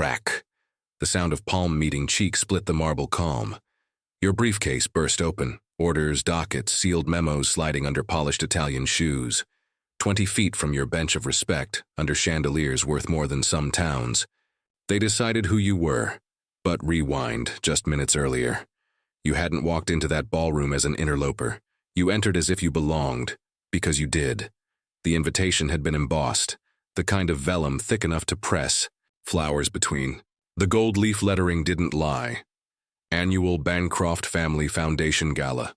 Crack. The sound of palm meeting cheek split the marble calm. Your briefcase burst open, orders, dockets, sealed memos sliding under polished Italian shoes. 20 feet from your bench of respect, under chandeliers worth more than some towns. They decided who you were. But rewind, just minutes earlier. You hadn't walked into that ballroom as an interloper. You entered as if you belonged, because you did. The invitation had been embossed, the kind of vellum thick enough to press, flowers between. The gold leaf lettering didn't lie. Annual Bancroft Family Foundation Gala.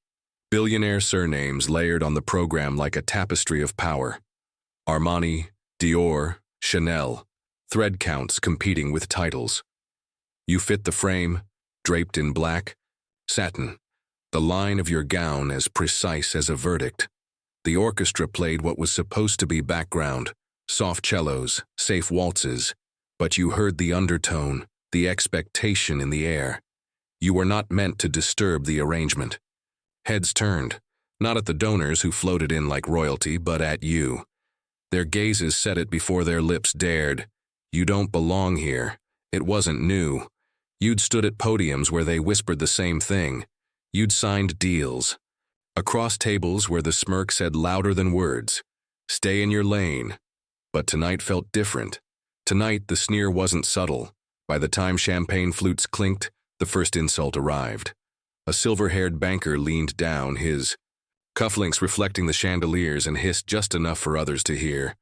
Billionaire surnames layered on the program like a tapestry of power. Armani, Dior, Chanel, thread counts competing with titles. You fit the frame, draped in black, satin, the line of your gown as precise as a verdict. The orchestra played what was supposed to be background, soft cellos, safe waltzes, but you heard the undertone, the expectation in the air. You were not meant to disturb the arrangement. Heads turned, not at the donors who floated in like royalty, but at you. Their gazes said it before their lips dared. You don't belong here. It wasn't new. You'd stood at podiums where they whispered the same thing. You'd signed deals. Across tables where the smirk said louder than words, "Stay in your lane." But tonight felt different. Tonight the sneer wasn't subtle. By the time champagne flutes clinked, the first insult arrived. A silver-haired banker leaned down, his cufflinks reflecting the chandeliers, and hissed just enough for others to hear.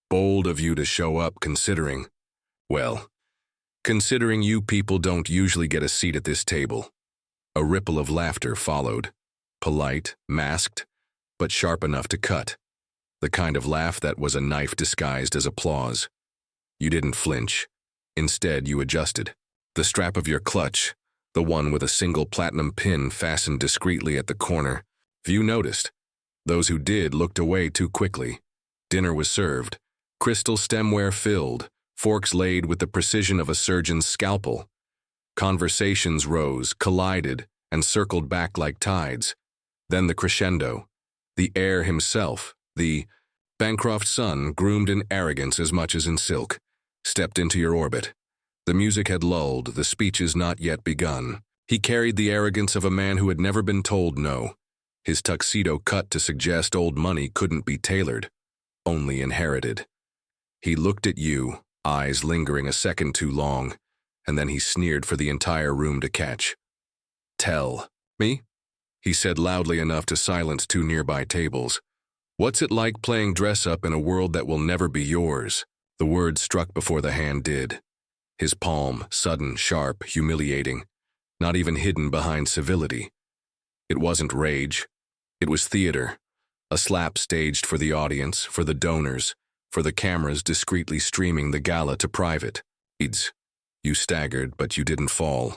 "Bold of you to show up, considering. Well, considering you people don't usually get a seat at this table." A ripple of laughter followed. Polite, masked, but sharp enough to cut. The kind of laugh that was a knife disguised as applause. You didn't flinch. Instead, you adjusted. The strap of your clutch, the one with a single platinum pin fastened discreetly at the corner. Few noticed. Those who did looked away too quickly. Dinner was served. Crystal stemware filled, forks laid with the precision of a surgeon's scalpel. Conversations rose, collided, and circled back like tides. Then the crescendo. The heir himself, the Bancroft son, groomed in arrogance as much as in silk, stepped into your orbit. The music had lulled, the speeches not yet begun. He carried the arrogance of a man who had never been told no. His tuxedo cut to suggest old money couldn't be tailored, only inherited. He looked at you, eyes lingering a second too long, and then he sneered for the entire room to catch. "Tell me," he said loudly enough to silence two nearby tables. "What's it like playing dress-up in a world that will never be yours?" The word struck before the hand did. His palm, sudden, sharp, humiliating, not even hidden behind civility. It wasn't rage. It was theater. A slap staged for the audience, for the donors, for the cameras discreetly streaming the gala to private. You staggered, but you didn't fall.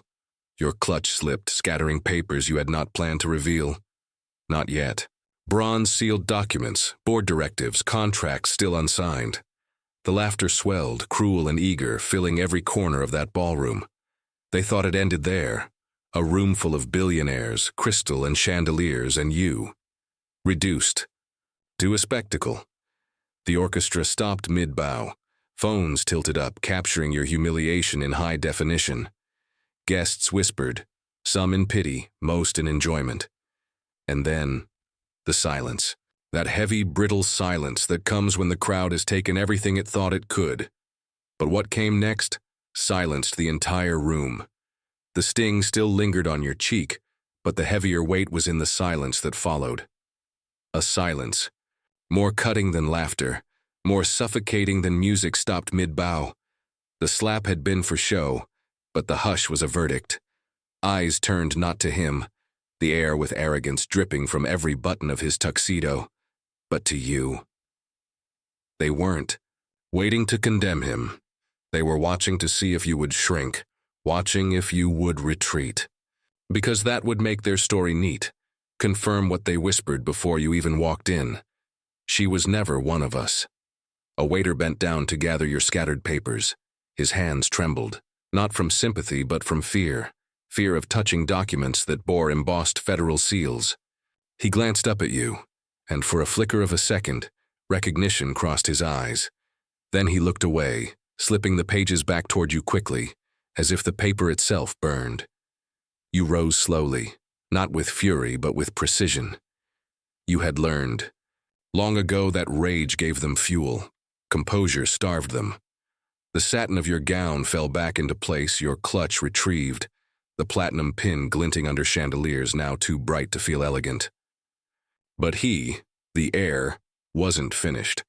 Your clutch slipped, scattering papers you had not planned to reveal. Not yet. Bronze-sealed documents, board directives, contracts still unsigned. The laughter swelled, cruel and eager, filling every corner of that ballroom. They thought it ended there. A room full of billionaires, crystal and chandeliers, and you. Reduced. To a spectacle. The orchestra stopped mid-bow. Phones tilted up, capturing your humiliation in high definition. Guests whispered, some in pity, most in enjoyment. And then, the silence. That heavy, brittle silence that comes when the crowd has taken everything it thought it could. But what came next silenced the entire room. The sting still lingered on your cheek, but the heavier weight was in the silence that followed. A silence, more cutting than laughter, more suffocating than music stopped mid-bow. The slap had been for show, but the hush was a verdict. Eyes turned not to him, the air with arrogance dripping from every button of his tuxedo, but to you. They weren't waiting to condemn him. They were watching to see if you would shrink, watching if you would retreat. Because that would make their story neat, confirm what they whispered before you even walked in. She was never one of us. A waiter bent down to gather your scattered papers. His hands trembled, not from sympathy but from fear. Fear of touching documents that bore embossed federal seals. He glanced up at you, and for a flicker of a second, recognition crossed his eyes. Then he looked away, slipping the pages back toward you quickly, as if the paper itself burned. You rose slowly, not with fury but with precision. You had learned. Long ago that rage gave them fuel. Composure starved them. The satin of your gown fell back into place, your clutch retrieved, the platinum pin glinting under chandeliers now too bright to feel elegant. But he, the heir, wasn't finished.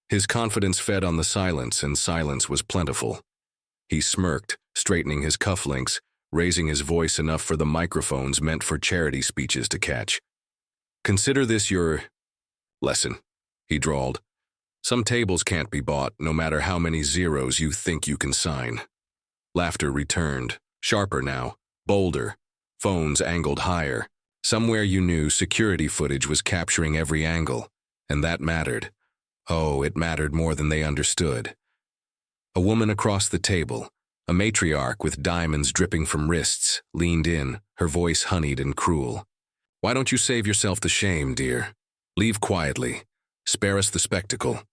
His confidence fed on the silence, and silence was plentiful. He smirked, straightening his cufflinks, raising his voice enough for the microphones meant for charity speeches to catch. "Consider this your lesson," he drawled. "Some tables can't be bought, no matter how many zeros you think you can sign." Laughter returned, sharper now, bolder, phones angled higher. Somewhere you knew security footage was capturing every angle, and that mattered. Oh, it mattered more than they understood. A woman across the table, a matriarch with diamonds dripping from wrists, leaned in, her voice honeyed and cruel. "Why don't you save yourself the shame, dear? Leave quietly. Spare us the spectacle."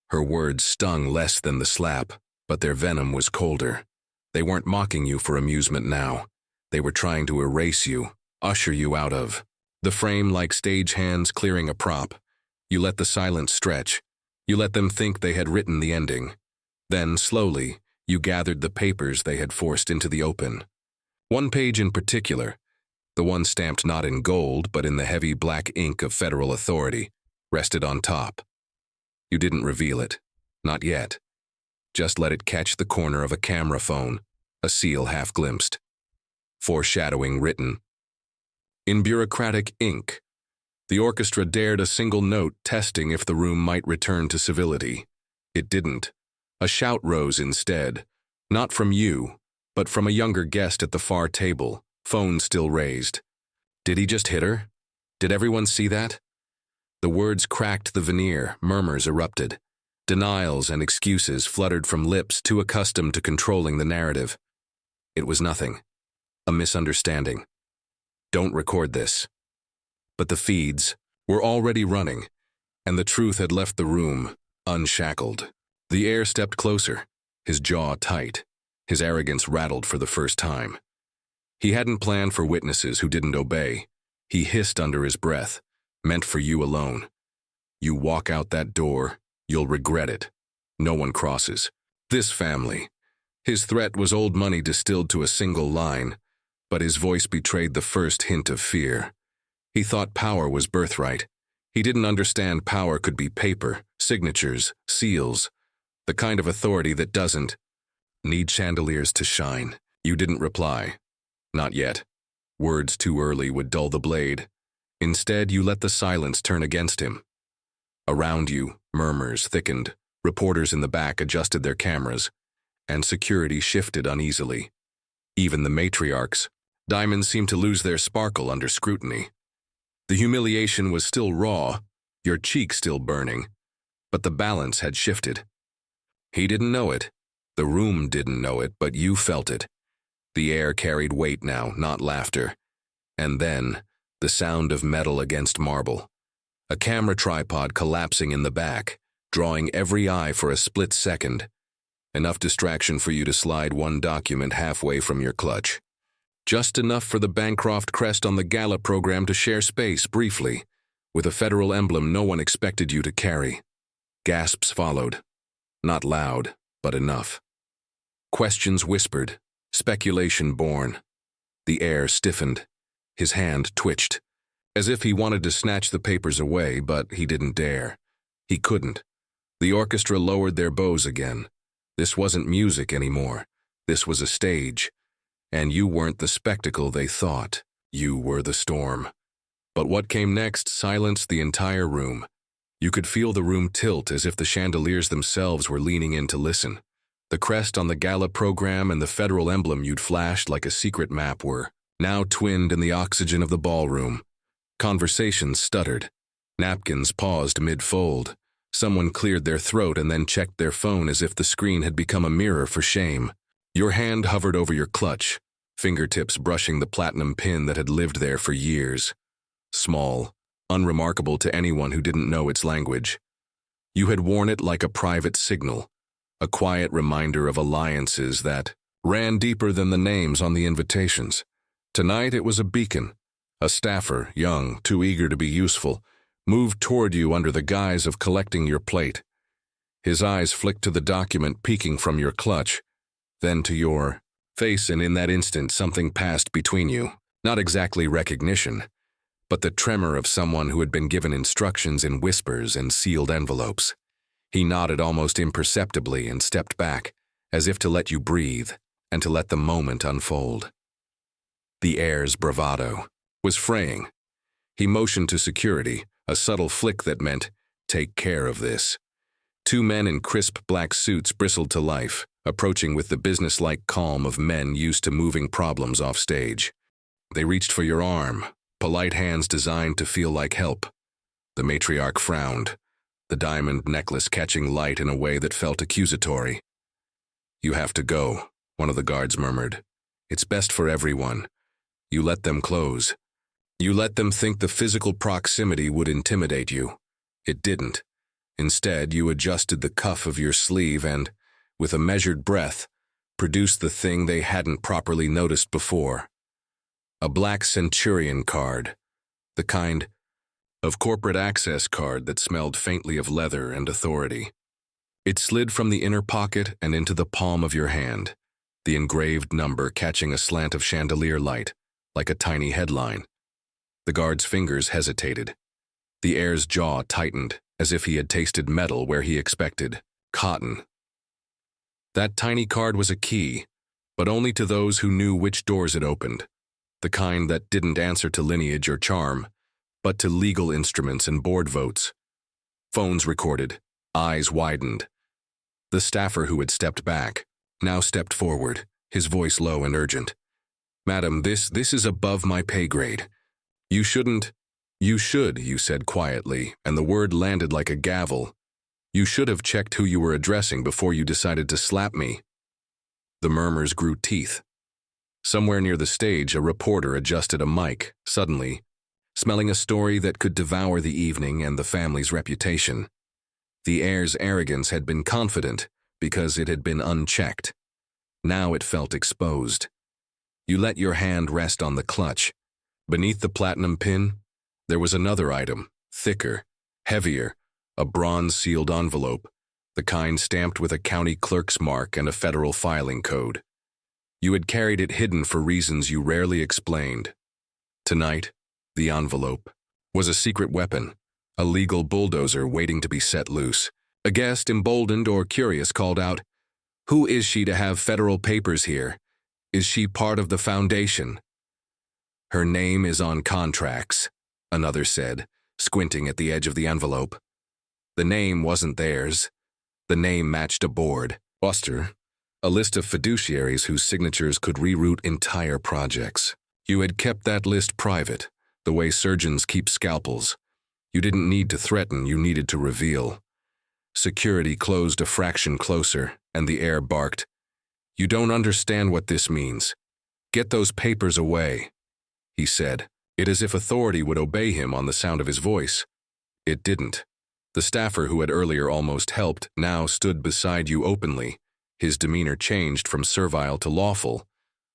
Her words stung less than the slap, but their venom was colder. They weren't mocking you for amusement now. They were trying to erase you, usher you out of the frame like stage hands clearing a prop. You let the silence stretch. You let them think they had written the ending. Then, slowly, you gathered the papers they had forced into the open. One page in particular, the one stamped not in gold but in the heavy black ink of federal authority, rested on top. You didn't reveal it. Not yet. Just let it catch the corner of a camera phone, a seal half glimpsed. Foreshadowing written. In bureaucratic ink, the orchestra dared a single note, testing if the room might return to civility. It didn't. A shout rose instead, not from you, but from a younger guest at the far table, phone still raised. Did he just hit her? Did everyone see that? The words cracked the veneer, murmurs erupted. Denials and excuses fluttered from lips too accustomed to controlling the narrative. It was nothing. A misunderstanding. Don't record this. But the feeds were already running, and the truth had left the room, unshackled. The heir stepped closer, his jaw tight, his arrogance rattled for the first time. He hadn't planned for witnesses who didn't obey. He hissed under his breath, meant for you alone. You walk out that door, you'll regret it. No one crosses. This family. His threat was old money distilled to a single line, but his voice betrayed the first hint of fear. He thought power was birthright. He didn't understand power could be paper, signatures, seals, the kind of authority that doesn't need chandeliers to shine. You didn't reply. Not yet. Words too early would dull the blade. Instead, you let the silence turn against him. Around you, murmurs thickened, reporters in the back adjusted their cameras, and security shifted uneasily. Even the matriarchs. Diamonds seemed to lose their sparkle under scrutiny. The humiliation was still raw, your cheek still burning, but the balance had shifted. He didn't know it. The room didn't know it, but you felt it. The air carried weight now, not laughter. And then, the sound of metal against marble. A camera tripod collapsing in the back, drawing every eye for a split second. Enough distraction for you to slide one document halfway from your clutch. Just enough for the Bancroft crest on the Gala program to share space briefly, with a federal emblem no one expected you to carry. Gasps followed. Not loud, but enough. Questions whispered, speculation born. The air stiffened. His hand twitched, as if he wanted to snatch the papers away, but he didn't dare. He couldn't. The orchestra lowered their bows again. This wasn't music anymore. This was a stage. And you weren't the spectacle they thought. You were the storm. But what came next silenced the entire room. You could feel the room tilt as if the chandeliers themselves were leaning in to listen. The crest on the Gala program and the federal emblem you'd flashed like a secret map were now twinned in the oxygen of the ballroom. Conversations stuttered. Napkins paused mid-fold. Someone cleared their throat and then checked their phone as if the screen had become a mirror for shame. Your hand hovered over your clutch, fingertips brushing the platinum pin that had lived there for years. Small, unremarkable to anyone who didn't know its language. You had worn it like a private signal, a quiet reminder of alliances that ran deeper than the names on the invitations. Tonight it was a beacon. A staffer, young, too eager to be useful, moved toward you under the guise of collecting your plate. His eyes flicked to the document peeking from your clutch, then to your face, and in that instant something passed between you. Not exactly recognition, but the tremor of someone who had been given instructions in whispers and sealed envelopes. He nodded almost imperceptibly and stepped back, as if to let you breathe and to let the moment unfold. The heir's bravado was fraying. He motioned to security, a subtle flick that meant, "Take care of this." Two men in crisp black suits bristled to life, approaching with the businesslike calm of men used to moving problems off stage. They reached for your arm, polite hands designed to feel like help. The matriarch frowned, the diamond necklace catching light in a way that felt accusatory. "You have to go," one of the guards murmured. "It's best for everyone. You let them close. You let them think the physical proximity would intimidate you. It didn't. Instead, you adjusted the cuff of your sleeve and, with a measured breath, produced the thing they hadn't properly noticed before. A black Centurion card, the kind of corporate access card that smelled faintly of leather and authority. It slid from the inner pocket and into the palm of your hand, the engraved number catching a slant of chandelier light, like a tiny headline. The guard's fingers hesitated. The heir's jaw tightened, as if he had tasted metal where he expected cotton. That tiny card was a key, but only to those who knew which doors it opened, the kind that didn't answer to lineage or charm, but to legal instruments and board votes. Phones recorded, eyes widened. The staffer who had stepped back now stepped forward, his voice low and urgent. "Madam, this is above my pay grade. You shouldn't—" "You should," you said quietly, and the word landed like a gavel. "You should have checked who you were addressing before you decided to slap me." The murmurs grew teeth. Somewhere near the stage, a reporter adjusted a mic, suddenly, smelling a story that could devour the evening and the family's reputation. The heir's arrogance had been confident because it had been unchecked. Now it felt exposed. You let your hand rest on the clutch. Beneath the platinum pin, there was another item, thicker, heavier, a bronze-sealed envelope, the kind stamped with a county clerk's mark and a federal filing code. You had carried it hidden for reasons you rarely explained. Tonight, the envelope was a secret weapon, a legal bulldozer waiting to be set loose. A guest, emboldened or curious, called out, "Who is she to have federal papers here? Is she part of the foundation?" "Her name is on contracts," another said, squinting at the edge of the envelope. The name wasn't theirs. The name matched a board. Buster, a list of fiduciaries whose signatures could reroute entire projects. You had kept that list private, the way surgeons keep scalpels. You didn't need to threaten, you needed to reveal. Security closed a fraction closer, and the heir barked, "You don't understand what this means. Get those papers away," he said, it as if authority would obey him on the sound of his voice. It didn't. The staffer who had earlier almost helped now stood beside you openly, his demeanor changed from servile to lawful,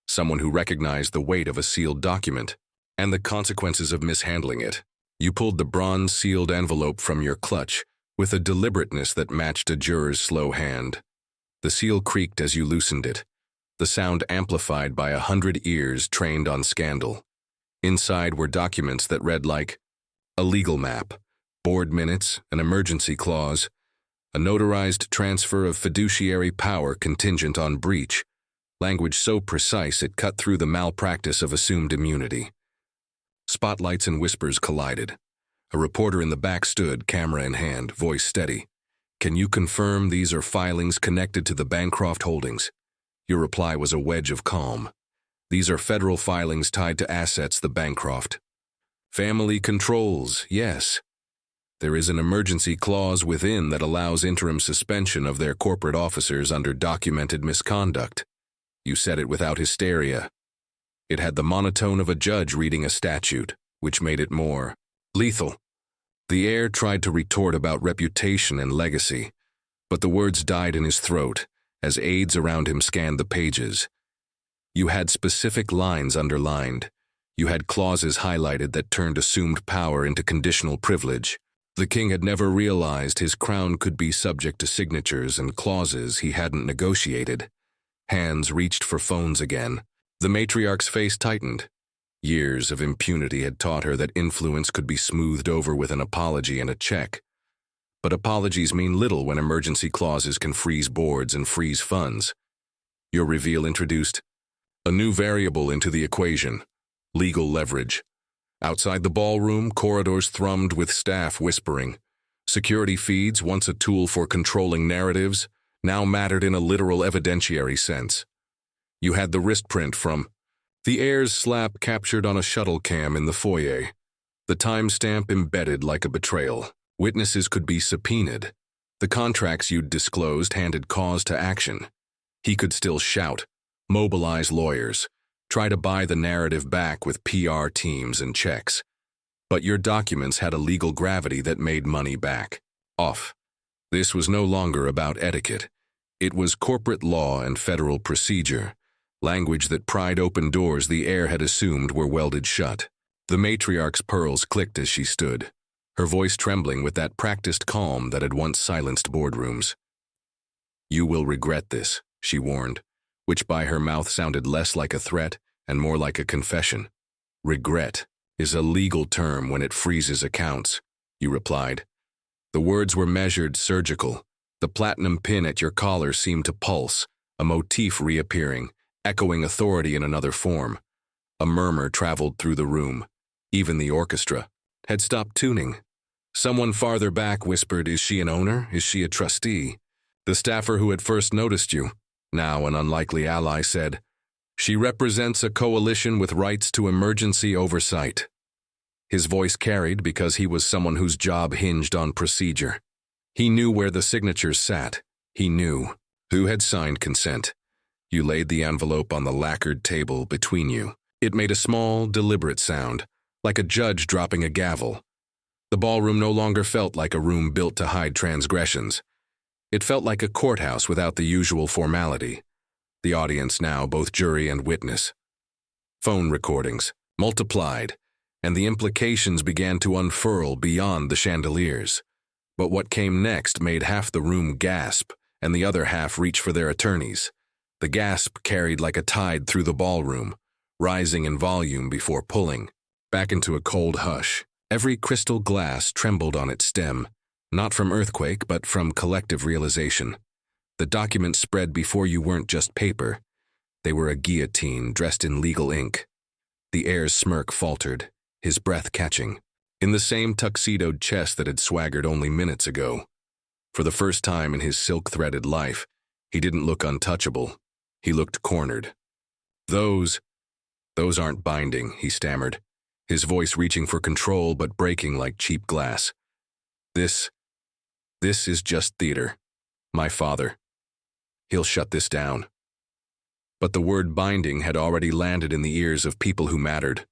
someone who recognized the weight of a sealed document and the consequences of mishandling it. You pulled the bronze-sealed envelope from your clutch with a deliberateness that matched a juror's slow hand. The seal creaked as you loosened it, the sound amplified by 100 ears trained on scandal. Inside were documents that read like a legal map, board minutes, an emergency clause, a notarized transfer of fiduciary power contingent on breach, language so precise it cut through the malpractice of assumed immunity. Spotlights and whispers collided. A reporter in the back stood, camera in hand, voice steady. "Can you confirm these are filings connected to the Bancroft holdings?" Your reply was a wedge of calm. "These are federal filings tied to assets the Bancroft. Family controls, yes. There is an emergency clause within that allows interim suspension of their corporate officers under documented misconduct." You said it without hysteria. It had the monotone of a judge reading a statute, which made it more lethal. The heir tried to retort about reputation and legacy, But the words died in his throat as aides around him scanned the pages. You had specific lines underlined. You had clauses highlighted that turned assumed power into conditional privilege. The king had never realized his crown could be subject to signatures and clauses he hadn't negotiated. Hands reached for phones again. The matriarch's face tightened. Years of impunity had taught her that influence could be smoothed over with an apology and a check. But apologies mean little when emergency clauses can freeze boards and freeze funds. Your reveal introduced a new variable into the equation: legal leverage. Outside the ballroom, corridors thrummed with staff whispering. Security feeds, once a tool for controlling narratives, now mattered in a literal evidentiary sense. You had the wrist print from the heir's slap captured on a shuttle cam in the foyer, the timestamp embedded like a betrayal. Witnesses could be subpoenaed. The contracts you'd disclosed handed cause to action. He could still shout, mobilize lawyers, try to buy the narrative back with PR teams and checks. But your documents had a legal gravity that made money back. Off. This was no longer about etiquette. It was corporate law and federal procedure, language that pried open doors the heir had assumed were welded shut. The matriarch's pearls clicked as she stood, her voice trembling with that practiced calm that had once silenced boardrooms. You will regret this, she warned, which by her mouth sounded less like a threat and more like a confession. Regret is a legal term when it freezes accounts, you replied. The words were measured, surgical. The platinum pin at your collar seemed to pulse, a motif reappearing, echoing authority in another form. A murmur traveled through the room. Even the orchestra had stopped tuning. Someone farther back whispered, "Is she an owner? Is she a trustee?" The staffer who had first noticed you, now an unlikely ally, said, "She represents a coalition with rights to emergency oversight." His voice carried because he was someone whose job hinged on procedure. He knew where the signatures sat. He knew who had signed consent. You laid the envelope on the lacquered table between you. It made a small, deliberate sound, like a judge dropping a gavel. The ballroom no longer felt like a room built to hide transgressions. It felt like a courthouse without the usual formality. The audience now both jury and witness. Phone recordings multiplied, and the implications began to unfurl beyond the chandeliers. But what came next made half the room gasp and the other half reach for their attorneys. The gasp carried like a tide through the ballroom, rising in volume before pulling back into a cold hush. Every crystal glass trembled on its stem, not from earthquake but from collective realization. The documents spread before you weren't just paper. They were a guillotine dressed in legal ink. The heir's smirk faltered, his breath catching, in the same tuxedoed chest that had swaggered only minutes ago. For the first time in his silk-threaded life, he didn't look untouchable. He looked cornered. Those aren't binding," he stammered, his voice reaching for control but breaking like cheap glass. This is just theater. My father. He'll shut this down." But the word binding had already landed in the ears of people who mattered.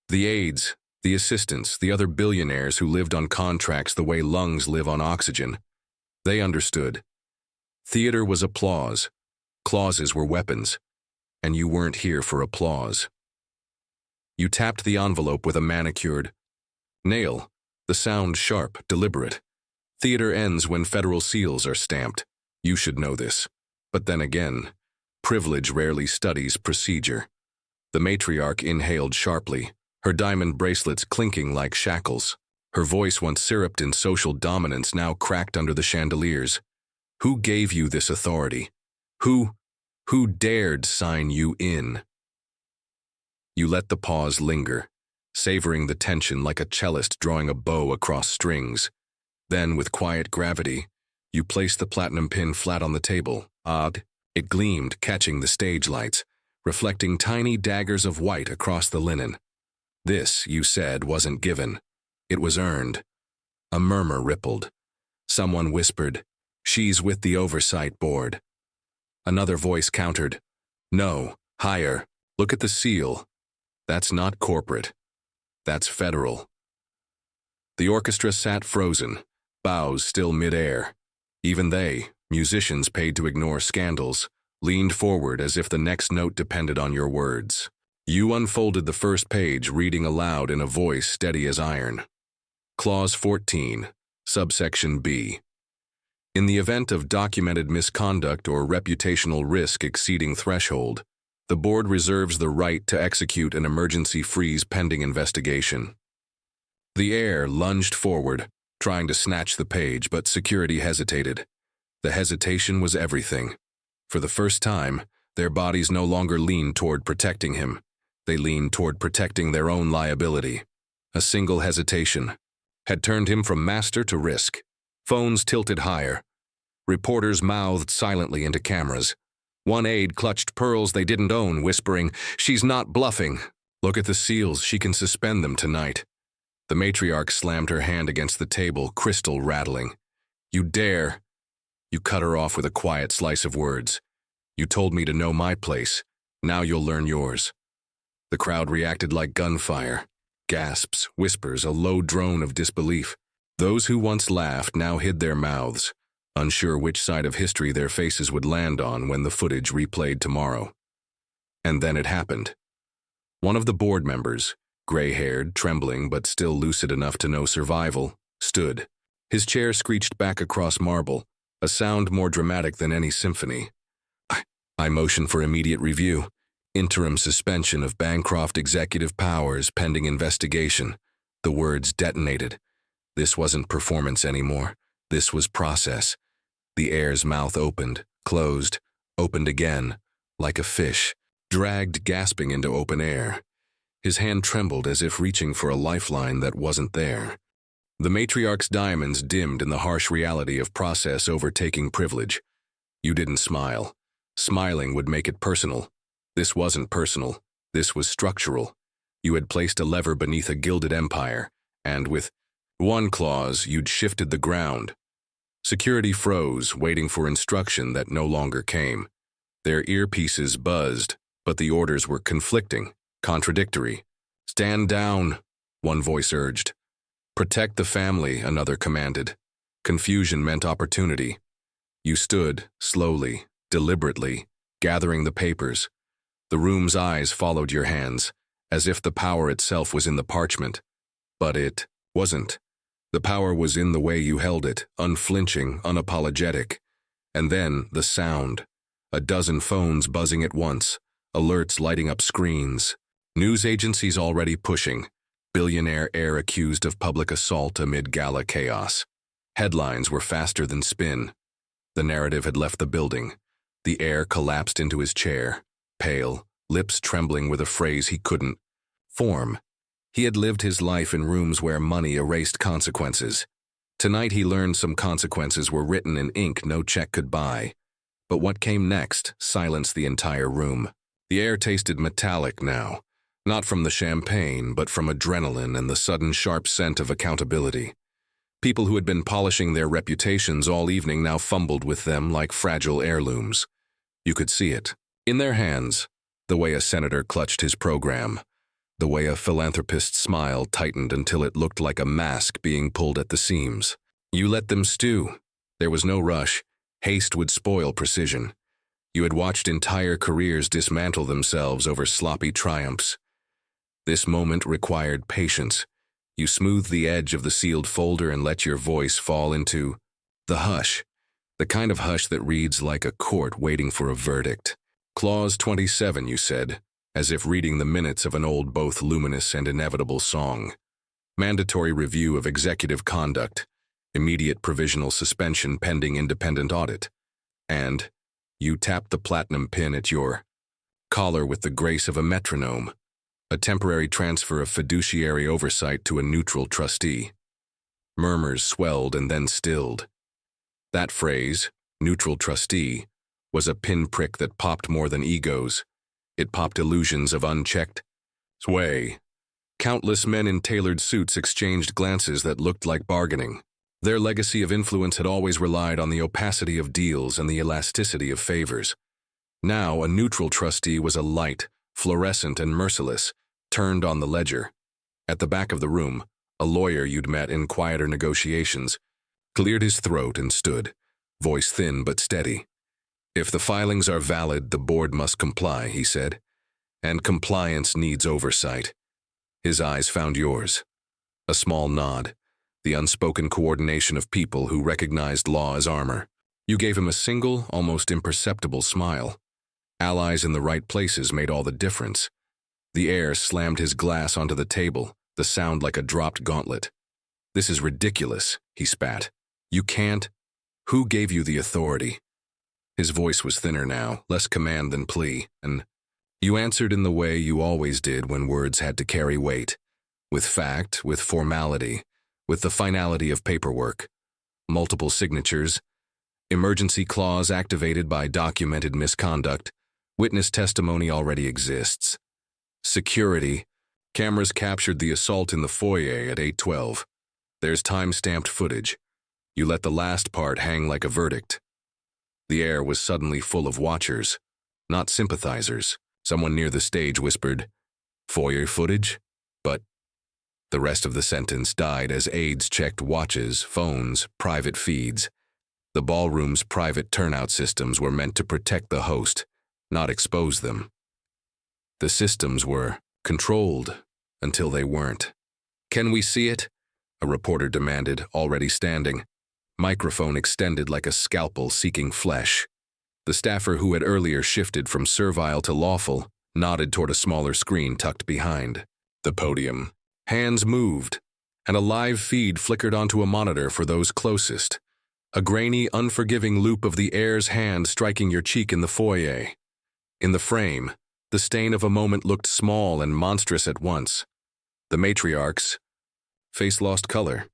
The aides, the assistants, the other billionaires who lived on contracts the way lungs live on oxygen. They understood. Theater was applause. Clauses were weapons. And you weren't here for applause. You tapped the envelope with a manicured nail, the sound sharp, deliberate. Theater ends when federal seals are stamped. You should know this. But then again, privilege rarely studies procedure. The matriarch inhaled sharply, her diamond bracelets clinking like shackles. Her voice, once syruped in social dominance, now cracked under the chandeliers. Who gave you this authority? Who dared sign you in? You let the pause linger, savoring the tension like a cellist drawing a bow across strings. Then, with quiet gravity, you placed the platinum pin flat on the table. Odd, it gleamed, catching the stage lights, reflecting tiny daggers of white across the linen. This, you said, wasn't given. It was earned. A murmur rippled. Someone whispered, "She's with the oversight board." Another voice countered, "No, higher. Look at the seal. That's not corporate. That's federal." The orchestra sat frozen, bows still midair. Even they, musicians paid to ignore scandals, leaned forward as if the next note depended on your words. You unfolded the first page, reading aloud in a voice steady as iron. Clause 14, subsection B. In the event of documented misconduct or reputational risk exceeding threshold, the board reserves the right to execute an emergency freeze pending investigation. The heir lunged forward, trying to snatch the page, but security hesitated. The hesitation was everything. For the first time, their bodies no longer leaned toward protecting him. They leaned toward protecting their own liability. A single hesitation had turned him from master to risk. Phones tilted higher. Reporters mouthed silently into cameras. One aide clutched pearls they didn't own, whispering, "She's not bluffing. Look at the seals, she can suspend them tonight." The matriarch slammed her hand against the table, crystal rattling. "You dare!" You cut her off with a quiet slice of words. "You told me to know my place. Now you'll learn yours." The crowd reacted like gunfire. Gasps, whispers, a low drone of disbelief. Those who once laughed now hid their mouths, unsure which side of history their faces would land on when the footage replayed tomorrow. And then it happened. One of the board members, gray-haired, trembling but still lucid enough to know survival, stood. His chair screeched back across marble, a sound more dramatic than any symphony. I motion for immediate review. Interim suspension of Bancroft executive powers pending investigation. The words detonated. This wasn't performance anymore. This was process. The heir's mouth opened, closed, opened again, like a fish, dragged gasping into open air. His hand trembled as if reaching for a lifeline that wasn't there. The matriarch's diamonds dimmed in the harsh reality of process overtaking privilege. You didn't smile. Smiling would make it personal. This wasn't personal. This was structural. You had placed a lever beneath a gilded empire, and with one clause, you'd shifted the ground. Security froze, waiting for instruction that no longer came. Their earpieces buzzed, but the orders were conflicting, contradictory. "Stand down," one voice urged. "Protect the family," another commanded. Confusion meant opportunity. You stood, slowly, deliberately, gathering the papers. The room's eyes followed your hands, as if the power itself was in the parchment. But it wasn't. The power was in the way you held it, unflinching, unapologetic. And then the sound. A dozen phones buzzing at once, alerts lighting up screens. News agencies already pushing. Billionaire heir accused of public assault amid Gala chaos. Headlines were faster than spin. The narrative had left the building. The heir collapsed into his chair, pale, lips trembling with a phrase he couldn't form. He had lived his life in rooms where money erased consequences. Tonight he learned some consequences were written in ink no check could buy. But what came next silenced the entire room. The air tasted metallic now, not from the champagne, but from adrenaline and the sudden sharp scent of accountability. People who had been polishing their reputations all evening now fumbled with them like fragile heirlooms. You could see it. In their hands, the way a senator clutched his program, the way a philanthropist's smile tightened until it looked like a mask being pulled at the seams. You let them stew. There was no rush. Haste would spoil precision. You had watched entire careers dismantle themselves over sloppy triumphs. This moment required patience. You smoothed the edge of the sealed folder and let your voice fall into the hush, the kind of hush that reads like a court waiting for a verdict. Clause 27, you said, as if reading the minutes of an old both luminous and inevitable song. Mandatory review of executive conduct, immediate provisional suspension pending independent audit. And you tapped the platinum pin at your collar with the grace of a metronome, a temporary transfer of fiduciary oversight to a neutral trustee. Murmurs swelled and then stilled. That phrase, neutral trustee, was a pinprick that popped more than egos. It popped illusions of unchecked sway. Countless men in tailored suits exchanged glances that looked like bargaining. Their legacy of influence had always relied on the opacity of deals and the elasticity of favors. Now, a neutral trustee was a light, fluorescent and merciless, turned on the ledger. At the back of the room, a lawyer you'd met in quieter negotiations cleared his throat and stood, voice thin but steady. "If the filings are valid, the board must comply," he said. "And compliance needs oversight." His eyes found yours. A small nod, the unspoken coordination of people who recognized law as armor. You gave him a single, almost imperceptible smile. Allies in the right places made all the difference. The air slammed his glass onto the table, the sound like a dropped gauntlet. "This is ridiculous," he spat. "You can't. Who gave you the authority?" His voice was thinner now, less command than plea, and you answered in the way you always did when words had to carry weight. With fact, with formality, with the finality of paperwork. Multiple signatures, emergency clause activated by documented misconduct, witness testimony already exists. Security, cameras captured the assault in the foyer at 8:12. There's time-stamped footage. You let the last part hang like a verdict. The air was suddenly full of watchers, not sympathizers. Someone near the stage whispered, "Foyer footage?" But the rest of the sentence died as aides checked watches, phones, private feeds. The ballroom's private turnout systems were meant to protect the host, not expose them. The systems were controlled until they weren't. "Can we see it?" a reporter demanded, already standing. Microphone extended like a scalpel seeking flesh. The staffer who had earlier shifted from servile to lawful nodded toward a smaller screen tucked behind the podium. Hands moved, and a live feed flickered onto a monitor for those closest. A grainy, unforgiving loop of the heir's hand striking your cheek in the foyer. In the frame, the stain of a moment looked small and monstrous at once. The matriarch's face lost color.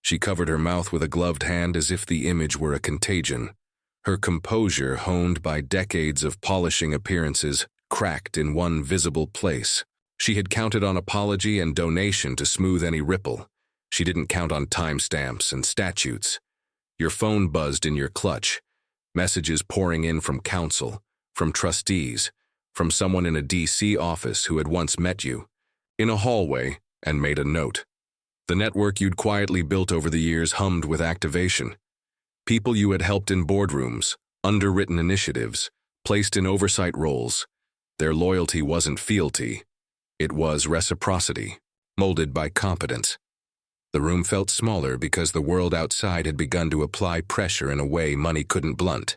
She covered her mouth with a gloved hand as if the image were a contagion. Her composure, honed by decades of polishing appearances, cracked in one visible place. She had counted on apology and donation to smooth any ripple. She didn't count on timestamps and statutes. Your phone buzzed in your clutch, messages pouring in from counsel, from trustees, from someone in a DC office who had once met you, in a hallway, and made a note. The network you'd quietly built over the years hummed with activation. People you had helped in boardrooms, underwritten initiatives, placed in oversight roles. Their loyalty wasn't fealty. It was reciprocity, molded by competence. The room felt smaller because the world outside had begun to apply pressure in a way money couldn't blunt.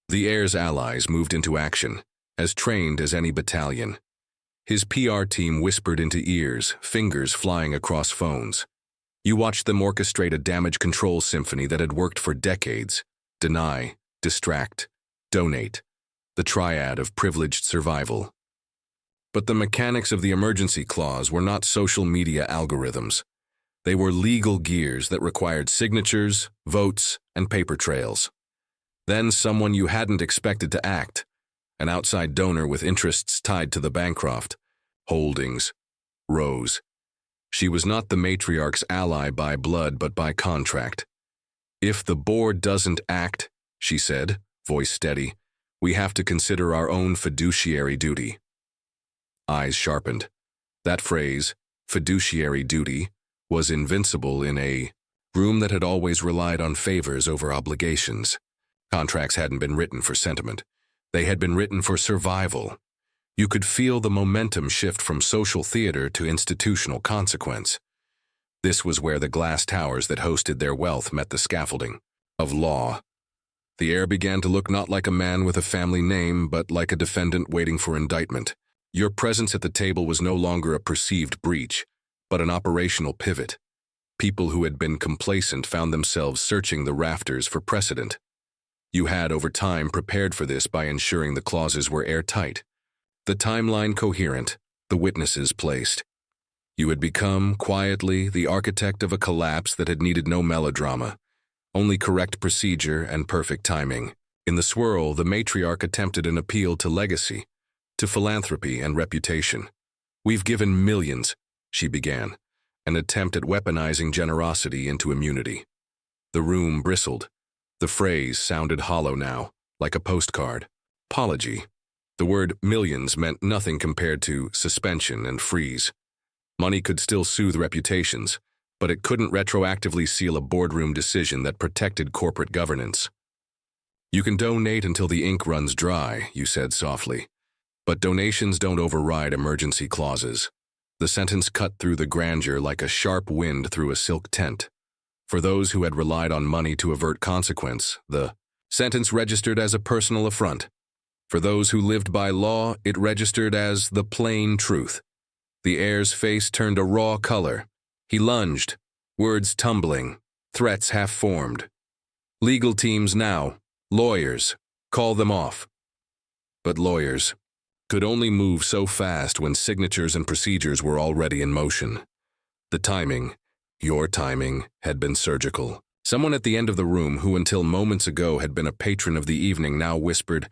The heir's allies moved into action, as trained as any battalion. His PR team whispered into ears, fingers flying across phones. You watched them orchestrate a damage control symphony that had worked for decades. Deny, distract, donate. The triad of privileged survival. But the mechanics of the emergency clause were not social media algorithms. They were legal gears that required signatures, votes, and paper trails. Then someone you hadn't expected to act. An outside donor with interests tied to the Bancroft holdings, Rose. She was not the matriarch's ally by blood but by contract. "If the board doesn't act," she said, voice steady, "we have to consider our own fiduciary duty." Eyes sharpened. That phrase, fiduciary duty, was invincible in a room that had always relied on favors over obligations. Contracts hadn't been written for sentiment. They had been written for survival. You could feel the momentum shift from social theater to institutional consequence. This was where the glass towers that hosted their wealth met the scaffolding of law. The heir began to look not like a man with a family name, but like a defendant waiting for indictment. Your presence at the table was no longer a perceived breach, but an operational pivot. People who had been complacent found themselves searching the rafters for precedent. You had, over time, prepared for this by ensuring the clauses were airtight, the timeline coherent, the witnesses placed. You had become, quietly, the architect of a collapse that had needed no melodrama, only correct procedure and perfect timing. In the swirl, the matriarch attempted an appeal to legacy, to philanthropy and reputation. "We've given millions," she began, an attempt at weaponizing generosity into immunity. The room bristled. The phrase sounded hollow now, like a postcard. Apology. The word millions meant nothing compared to suspension and freeze. Money could still soothe reputations, but it couldn't retroactively seal a boardroom decision that protected corporate governance. You can donate until the ink runs dry, you said softly. But donations don't override emergency clauses. The sentence cut through the grandeur like a sharp wind through a silk tent. For those who had relied on money to avert consequence, the sentence registered as a personal affront. For those who lived by law, it registered as the plain truth. The heir's face turned a raw color. He lunged, words tumbling, threats half-formed. Legal teams now, lawyers, call them off. But lawyers could only move so fast when signatures and procedures were already in motion. The timing, your timing, had been surgical. Someone at the end of the room who until moments ago had been a patron of the evening now whispered,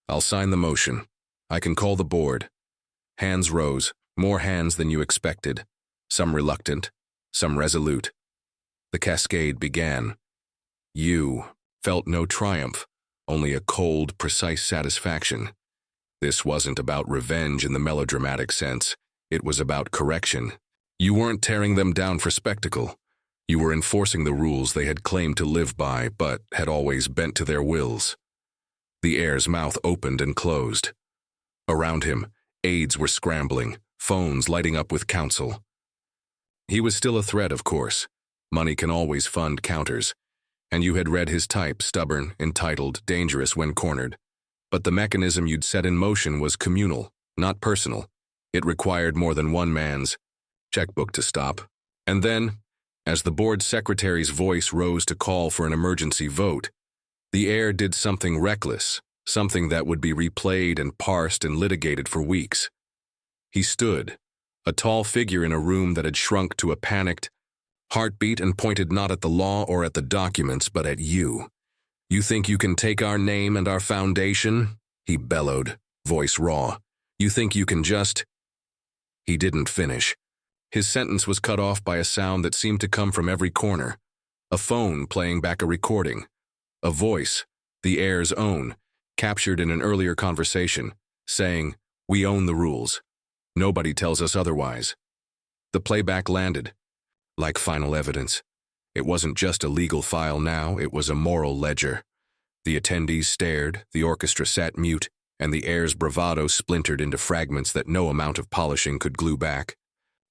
"I'll sign the motion. I can call the board." Hands rose, more hands than you expected, some reluctant, some resolute. The cascade began. You felt no triumph, only a cold, precise satisfaction. This wasn't about revenge in the melodramatic sense. It was about correction. You weren't tearing them down for spectacle. You were enforcing the rules they had claimed to live by, but had always bent to their wills. The heir's mouth opened and closed. Around him, aides were scrambling, phones lighting up with counsel. He was still a threat, of course. Money can always fund counters. And you had read his type, stubborn, entitled, dangerous when cornered. But the mechanism you'd set in motion was communal, not personal. It required more than one man's checkbook to stop. And then, as the board secretary's voice rose to call for an emergency vote, the heir did something reckless, something that would be replayed and parsed and litigated for weeks. He stood, a tall figure in a room that had shrunk to a panicked heartbeat, and pointed not at the law or at the documents, but at you. "You think you can take our name and our foundation?" he bellowed, voice raw. "You think you can just—" He didn't finish. His sentence was cut off by a sound that seemed to come from every corner. A phone playing back a recording. A voice, the heir's own, captured in an earlier conversation, saying, "We own the rules. Nobody tells us otherwise." The playback landed, like final evidence. It wasn't just a legal file now, it was a moral ledger. The attendees stared, the orchestra sat mute, and the heir's bravado splintered into fragments that no amount of polishing could glue back.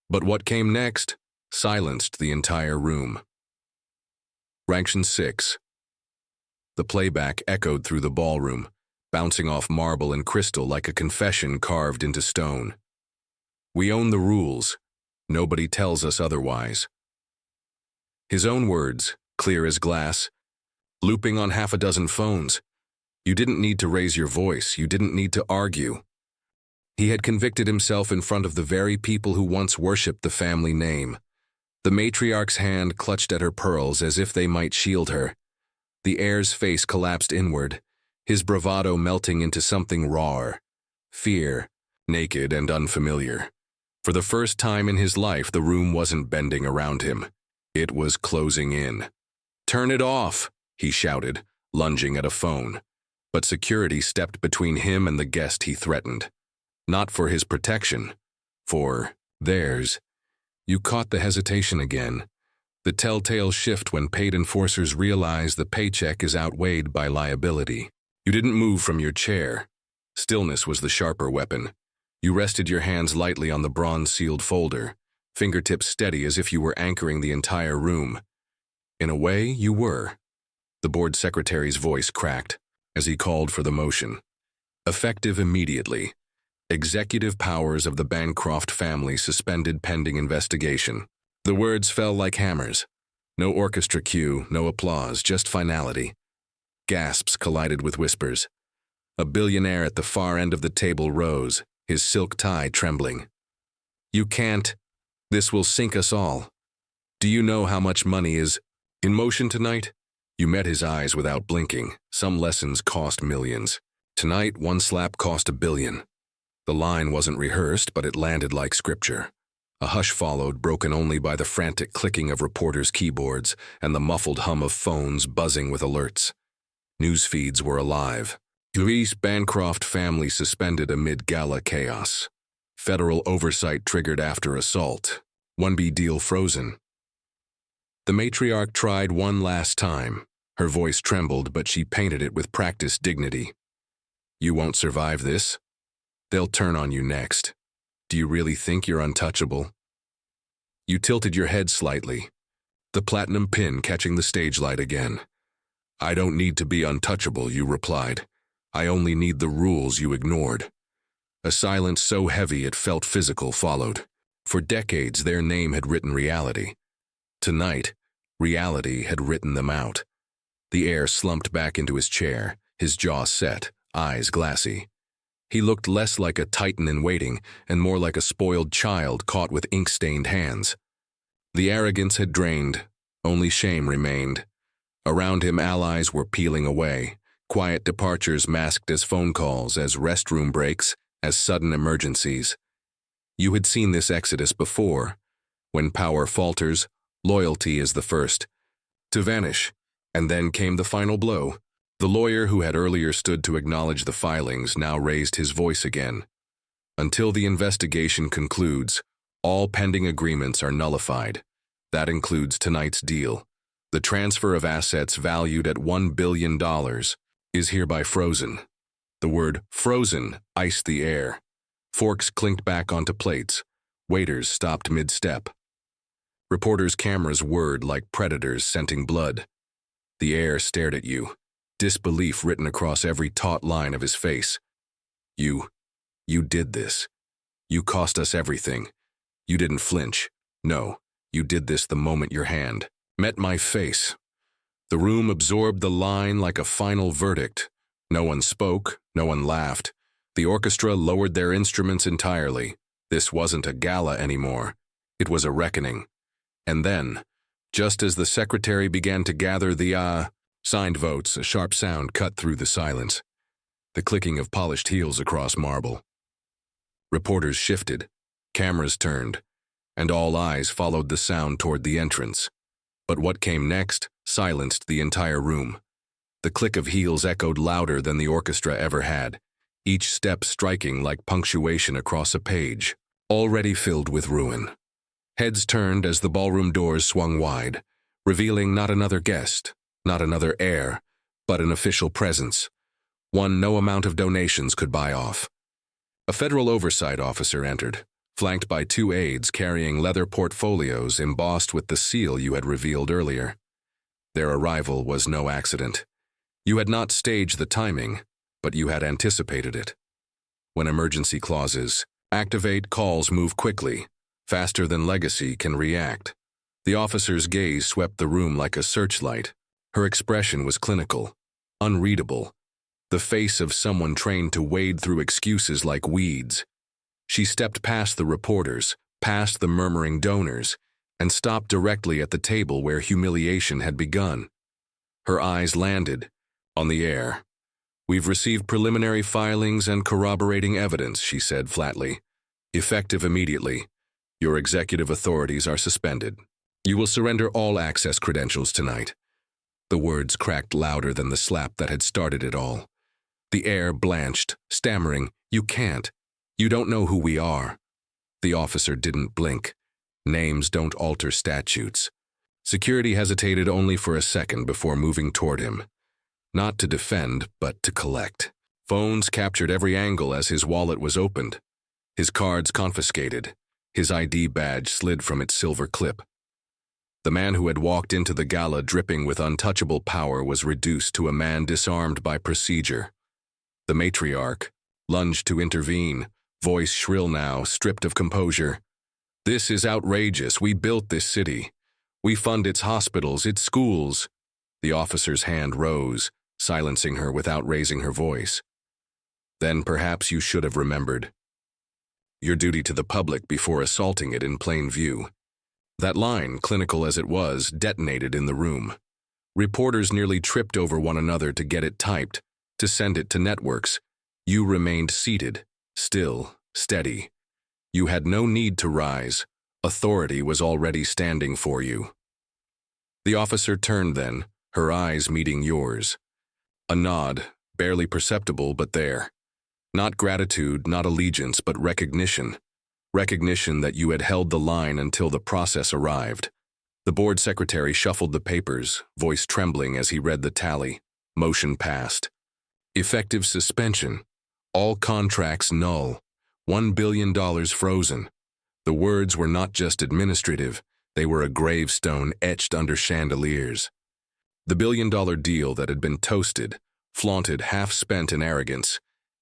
But what came next silenced the entire room. Ranction 6. The playback echoed through the ballroom, bouncing off marble and crystal like a confession carved into stone. "We own the rules. Nobody tells us otherwise." His own words, clear as glass, looping on half a dozen phones. You didn't need to raise your voice, you didn't need to argue. He had convicted himself in front of the very people who once worshipped the family name. The matriarch's hand clutched at her pearls as if they might shield her. The heir's face collapsed inward, his bravado melting into something rawer. Fear, naked and unfamiliar. For the first time in his life, the room wasn't bending around him. It was closing in. "Turn it off," he shouted, lunging at a phone. But security stepped between him and the guest he threatened. Not for his protection, for theirs. You caught the hesitation again. The telltale shift when paid enforcers realize the paycheck is outweighed by liability. You didn't move from your chair. Stillness was the sharper weapon. You rested your hands lightly on the bronze-sealed folder, fingertips steady as if you were anchoring the entire room. In a way, you were. The board secretary's voice cracked as he called for the motion. Effective immediately. Executive powers of the Bancroft family suspended pending investigation. The words fell like hammers. No orchestra cue, no applause, just finality. Gasps collided with whispers. A billionaire at the far end of the table rose, his silk tie trembling. "You can't. This will sink us all. Do you know how much money is in motion tonight?" You met his eyes without blinking. Some lessons cost millions. Tonight, one slap cost $1 billion. The line wasn't rehearsed, but it landed like scripture. A hush followed, broken only by the frantic clicking of reporters' keyboards and the muffled hum of phones buzzing with alerts. News feeds were alive. Luis Bancroft family suspended amid Gala chaos. Federal oversight triggered after assault. 1B deal frozen. The matriarch tried one last time. Her voice trembled, but she painted it with practiced dignity. You won't survive this. They'll turn on you next. Do you really think you're untouchable? You tilted your head slightly, the platinum pin catching the stage light again. I don't need to be untouchable, you replied. I only need the rules you ignored. A silence so heavy it felt physical followed. For decades, their name had written reality. Tonight, reality had written them out. The heir slumped back into his chair, his jaw set, eyes glassy. He looked less like a titan in waiting and more like a spoiled child caught with ink-stained hands. The arrogance had drained, only shame remained. Around him, allies were peeling away, quiet departures masked as phone calls, as restroom breaks, as sudden emergencies. You had seen this exodus before. When power falters, loyalty is the first to vanish, and then came the final blow. The lawyer who had earlier stood to acknowledge the filings now raised his voice again. Until the investigation concludes, all pending agreements are nullified. That includes tonight's deal. The transfer of assets valued at $1 billion is hereby frozen. The word frozen iced the air. Forks clinked back onto plates. Waiters stopped mid-step. Reporters' cameras whirred like predators scenting blood. The heir stared at you, disbelief written across every taut line of his face. You did this. You cost us everything. You didn't flinch. No, you did this the moment your hand met my face. The room absorbed the line like a final verdict. No one spoke, no one laughed. The orchestra lowered their instruments entirely. This wasn't a gala anymore. It was a reckoning. And then, just as the secretary began to gather the signed votes, a sharp sound cut through the silence. The clicking of polished heels across marble. Reporters shifted, cameras turned, and all eyes followed the sound toward the entrance. But what came next silenced the entire room. The click of heels echoed louder than the orchestra ever had, each step striking like punctuation across a page, already filled with ruin. Heads turned as the ballroom doors swung wide, revealing not another guest, not another heir, but an official presence, one no amount of donations could buy off. A federal oversight officer entered, flanked by two aides carrying leather portfolios embossed with the seal you had revealed earlier. Their arrival was no accident. You had not staged the timing, but you had anticipated it. When emergency clauses activate, calls move quickly, faster than legacy can react. The officer's gaze swept the room like a searchlight. Her expression was clinical, unreadable, the face of someone trained to wade through excuses like weeds. She stepped past the reporters, past the murmuring donors, and stopped directly at the table where humiliation had begun. Her eyes landed on the heir. We've received preliminary filings and corroborating evidence, she said flatly. Effective immediately. Your executive authorities are suspended. You will surrender all access credentials tonight. The words cracked louder than the slap that had started it all. The heir blanched, stammering, You can't. You don't know who we are. The officer didn't blink. Names don't alter statutes. Security hesitated only for a second before moving toward him. Not to defend, but to collect. Phones captured every angle as his wallet was opened. His cards confiscated. His ID badge slid from its silver clip. The man who had walked into the gala dripping with untouchable power was reduced to a man disarmed by procedure. The matriarch lunged to intervene, voice shrill now, stripped of composure. This is outrageous. We built this city. We fund its hospitals, its schools. The officer's hand rose, silencing her without raising her voice. Then perhaps you should have remembered your duty to the public before assaulting it in plain view. That line, clinical as it was, detonated in the room. Reporters nearly tripped over one another to get it typed, to send it to networks. You remained seated, still, steady. You had no need to rise. Authority was already standing for you. The officer turned then, her eyes meeting yours. A nod, barely perceptible, but there. Not gratitude, not allegiance, but recognition. Recognition that you had held the line until the process arrived. The board secretary shuffled the papers, voice trembling as he read the tally. Motion passed. Effective suspension. All contracts null. $1 billion frozen. The words were not just administrative, they were a gravestone etched under chandeliers. The billion-dollar deal that had been toasted, flaunted, half-spent in arrogance,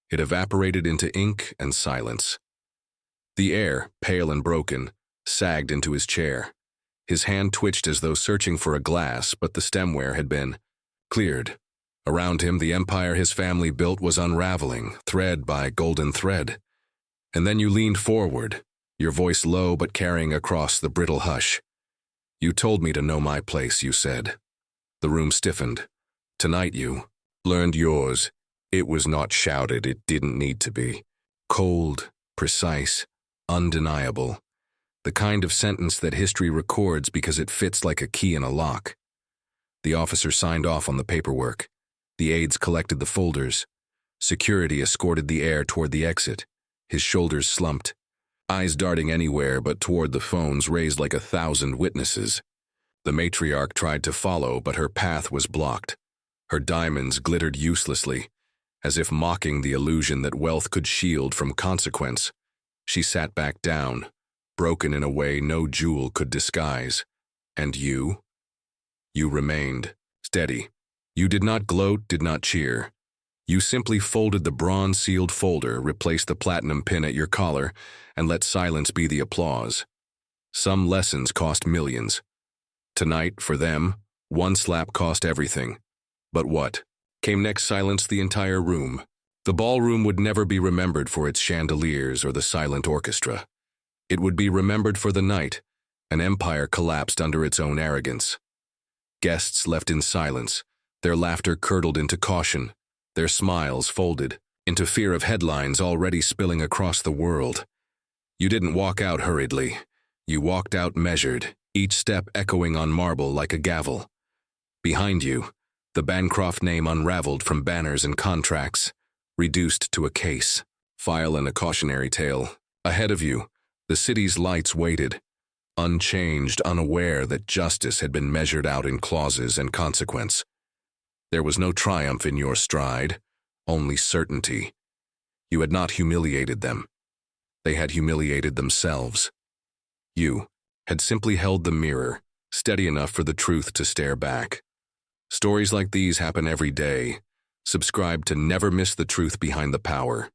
it evaporated into ink and silence. The air, pale and broken, sagged into his chair. His hand twitched as though searching for a glass, but the stemware had been cleared. Around him, the empire his family built was unraveling, thread by golden thread. And then you leaned forward, your voice low but carrying across the brittle hush. "You told me to know my place," you said. The room stiffened. "Tonight you learned yours. It was not shouted, it didn't need to be. Cold, precise, undeniable. The kind of sentence that history records because it fits like a key in a lock." The officer signed off on the paperwork. The aides collected the folders. Security escorted the heir toward the exit. His shoulders slumped, eyes darting anywhere but toward the phones raised like 1,000 witnesses. The matriarch tried to follow, but her path was blocked. Her diamonds glittered uselessly, as if mocking the illusion that wealth could shield from consequence. She sat back down, broken in a way no jewel could disguise. And you? You remained, steady. You did not gloat, did not cheer. You simply folded the bronze-sealed folder, replaced the platinum pin at your collar, and let silence be the applause. Some lessons cost millions. Tonight, for them, one slap cost everything. But what came next silenced the entire room. The ballroom would never be remembered for its chandeliers or the silent orchestra. It would be remembered for the night. An empire collapsed under its own arrogance. Guests left in silence, their laughter curdled into caution, their smiles folded into fear of headlines already spilling across the world. You didn't walk out hurriedly. You walked out measured, each step echoing on marble like a gavel. Behind you, the Bancroft name unraveled from banners and contracts, reduced to a case, file and a cautionary tale. Ahead of you, the city's lights waited, unchanged, unaware that justice had been measured out in clauses and consequence. There was no triumph in your stride, only certainty. You had not humiliated them. They had humiliated themselves. You had simply held the mirror, steady enough for the truth to stare back. Stories like these happen every day. Subscribe to never miss the truth behind the power.